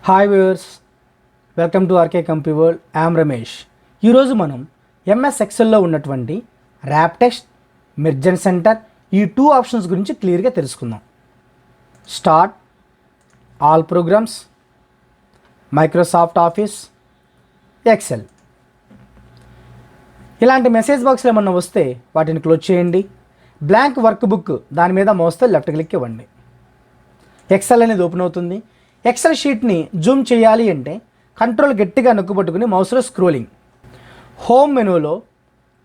Hi viewers, welcome to rkcompuworld. I'm Ramesh. ఈరోజు మనం MS ఎక్సెల్లో ఉన్నటువంటి wrap text, merge and center ఈ టూ ఆప్షన్స్ గురించి క్లియర్గా తెలుసుకుందాం. Start, all programs, Microsoft Office, Excel. ఇలాంటి మెసేజ్ బాక్స్లో ఏమన్నా వస్తే వాటిని క్లోజ్ చేయండి. బ్లాంక్ వర్క్ బుక్ దాని మీద మోస్తే లెఫ్ట్ క్లిక్ ఇవ్వండి. ఎక్సెల్ అనేది ఓపెన్ అవుతుంది. ఎక్సెల్ షీట్ని జూమ్ చేయాలి అంటే కంట్రోల్ గట్టిగా నొక్కుపట్టుకుని మౌస్లో స్క్రోలింగ్. హోమ్ మెనూలో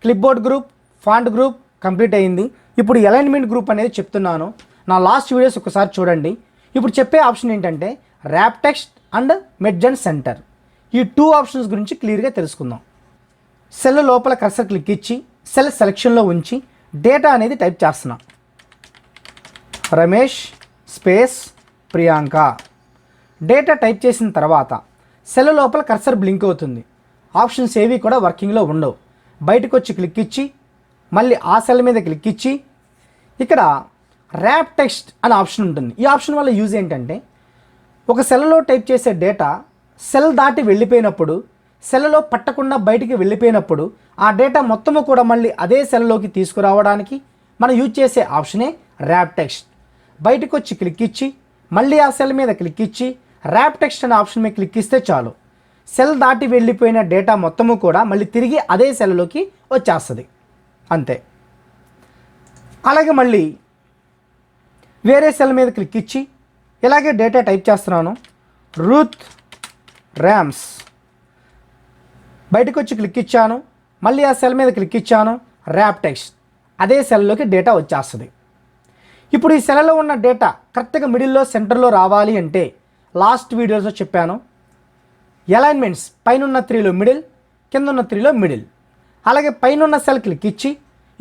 క్లిప్బోర్డ్ గ్రూప్, ఫాంట్ గ్రూప్ కంప్లీట్ అయింది. ఇప్పుడు అలైన్మెంట్ గ్రూప్ అనేది చెప్తున్నాను. నా లాస్ట్ వీడియోస్ ఒకసారి చూడండి. ఇప్పుడు చెప్పే ఆప్షన్ ఏంటంటే wrap text and merge and center. ఈ టూ ఆప్షన్స్ గురించి క్లియర్గా తెలుసుకుందాం. సెల్ లోపల కర్సర్ క్లిక్ ఇచ్చి సెల్ సెలెక్షన్లో ఉంచి డేటా అనేది టైప్ చేస్తున్నా. Ramesh space Priyanka. Data type చేసిన తర్వాత సెల్ లోపల కర్సర్ బ్లింక్ అవుతుంది. ఆప్షన్స్ ఏవి కూడా వర్కింగ్లో ఉండవు. బయటకు వచ్చి క్లిక్ ఇచ్చి మళ్ళీ ఆ సెల్ మీద క్లిక్ ఇచ్చి ఇక్కడ ర్యాప్ టెక్స్ట్ అనే ఆప్షన్ ఉంటుంది. ఈ ఆప్షన్ వల్ల యూజ్ ఏంటంటే ఒక సెల్లో టైప్ చేసే డేటా సెల్ దాటి వెళ్ళిపోయినప్పుడు, సెల్లో పట్టకుండా బయటికి వెళ్ళిపోయినప్పుడు ఆ డేటా మొత్తము కూడా మళ్ళీ అదే సెల్లోకి తీసుకురావడానికి మనం యూజ్ చేసే ఆప్షనే ర్యాప్ టెక్స్ట్. బయటకు వచ్చి క్లిక్ ఇచ్చి మళ్ళీ ఆ సెల్ మీద క్లిక్ ఇచ్చి ర్యాప్ టెక్స్ట్ అనే ఆప్షన్ మీద క్లిక్ ఇస్తే చాలు, సెల్ దాటి వెళ్ళిపోయిన డేటా మొత్తము కూడా మళ్ళీ తిరిగి అదే సెల్లోకి వచ్చేస్తుంది. అంతే. అలాగే మళ్ళీ వేరే సెల్ మీద క్లిక్ ఇచ్చి ఇలాగే డేటా టైప్ చేస్తున్నాను. Ruth rams. బయటకు వచ్చి క్లిక్ ఇచ్చాను, మళ్ళీ ఆ సెల్ మీద క్లిక్ ఇచ్చాను. ర్యాప్ టెక్స్ట్ అదే సెల్లోకి డేటా వచ్చేస్తుంది. ఇప్పుడు ఈ సెల్లో ఉన్న డేటా కరెక్ట్గా మిడిల్లో సెంటర్లో రావాలి అంటే లాస్ట్ వీడియోస్లో చెప్పాను, అలైన్మెంట్స్ పైన 3లో మిడిల్, కింద ఉన్న 3లో మిడిల్. అలాగే పైన ఉన్న సెల్ క్లిక్ ఇచ్చి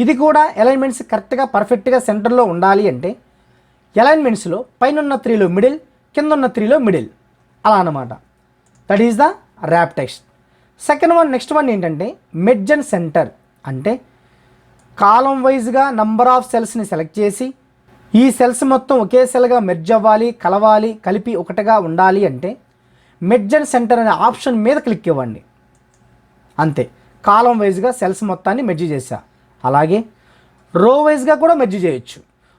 ఇది కూడా అలైన్మెంట్స్ కరెక్ట్గా పర్ఫెక్ట్గా సెంటర్లో ఉండాలి అంటే అలైన్మెంట్స్లో పైన 3లో మిడిల్, కింద ఉన్న 3లో మిడిల్, అలా అన్నమాట. That is the wrap text. Next one ఏంటంటే మెర్జ్ అండ్ సెంటర్. అంటే కాలం వైజ్గా నంబర్ ఆఫ్ సెల్స్ని సెలెక్ట్ చేసి ఈ సెల్స్ మొత్తం ఒకే సెల్గా మెర్జ్ అవ్వాలి, కలవాలి, కలిపి ఒకటిగా ఉండాలి అంటే మెర్జ్ అండ్ సెంటర్ అనే ఆప్షన్ మీద క్లిక్ ఇవ్వండి. అంతే. కాలం వైజ్గా సెల్స్ మొత్తాన్ని మెర్జ్ చేశా. అలాగే రో వైజ్గా కూడా మెర్జ్ చేయొచ్చు.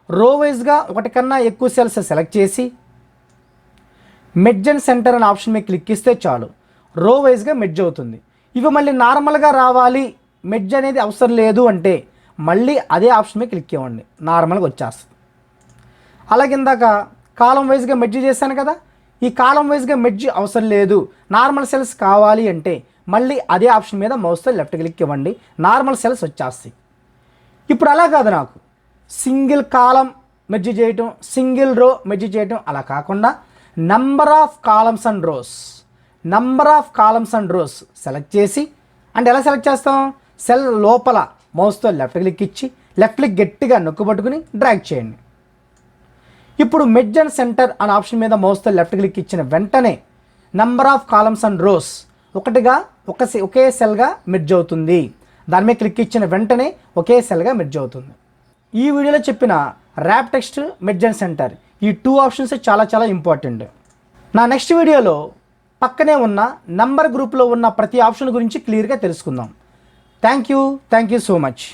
రో వైజ్గా ఒకటి కన్నా ఎక్కువ సెల్స్ సెలెక్ట్ చేసి మెర్జ్ అండ్ సెంటర్ అనే ఆప్షన్ మీద క్లిక్ ఇస్తే చాలు, రో వైజ్గా మెర్జ్ అవుతుంది. ఇవి మళ్ళీ నార్మల్గా రావాలి, మెర్జ్ అనేది అవసరం లేదు అంటే మళ్ళీ అదే ఆప్షన్ మీద క్లిక్ ఇవ్వండి, నార్మల్గా వచ్చేస్తుంది. అలాగే ఇందాక కాలం వైజ్గా మెర్జ్ చేశాను కదా, ఈ కాలం వైజ్గా మెర్జ్ అవసరం లేదు, నార్మల్ సెల్స్ కావాలి అంటే మళ్ళీ అదే ఆప్షన్ మీద మౌస్తో లెఫ్ట్ క్లిక్ ఇవ్వండి, నార్మల్ సెల్స్ వచ్చేస్తాయి. ఇప్పుడు అలా కాదు, నాకు సింగిల్ కాలం మెర్జ్ చేయటం, సింగిల్ రో మెర్జ్ చేయటం అలా కాకుండా number of columns and rows select చేసి, అంటే ఎలా సెలెక్ట్ చేస్తాం, సెల్ లోపల మౌస్తో లెఫ్ట్ క్లిక్ ఇచ్చి లెఫ్ట్ క్లిక్ గట్టిగా నొక్కుపట్టుకుని డ్రాగ్ చేయండి. ఇప్పుడు మెర్జ్ అండ్ సెంటర్ అనే ఆప్షన్ మీద మౌస్తో లెఫ్ట్ క్లిక్ ఇచ్చిన వెంటనే number of columns and rows ఒకే సెల్గా మెర్జ్ అవుతుంది. దాని మీద క్లిక్ ఇచ్చిన వెంటనే ఒకే సెల్గా మెర్జ్ అవుతుంది. ఈ వీడియోలో చెప్పిన wrap text, merge and center ఈ టూ ఆప్షన్స్ చాలా చాలా ఇంపార్టెంట్. నా నెక్స్ట్ వీడియోలో పక్కనే ఉన్న నంబర్ గ్రూప్లో ఉన్న ప్రతి ఆప్షన్ గురించి క్లియర్గా తెలుసుకుందాం. Thank you so much.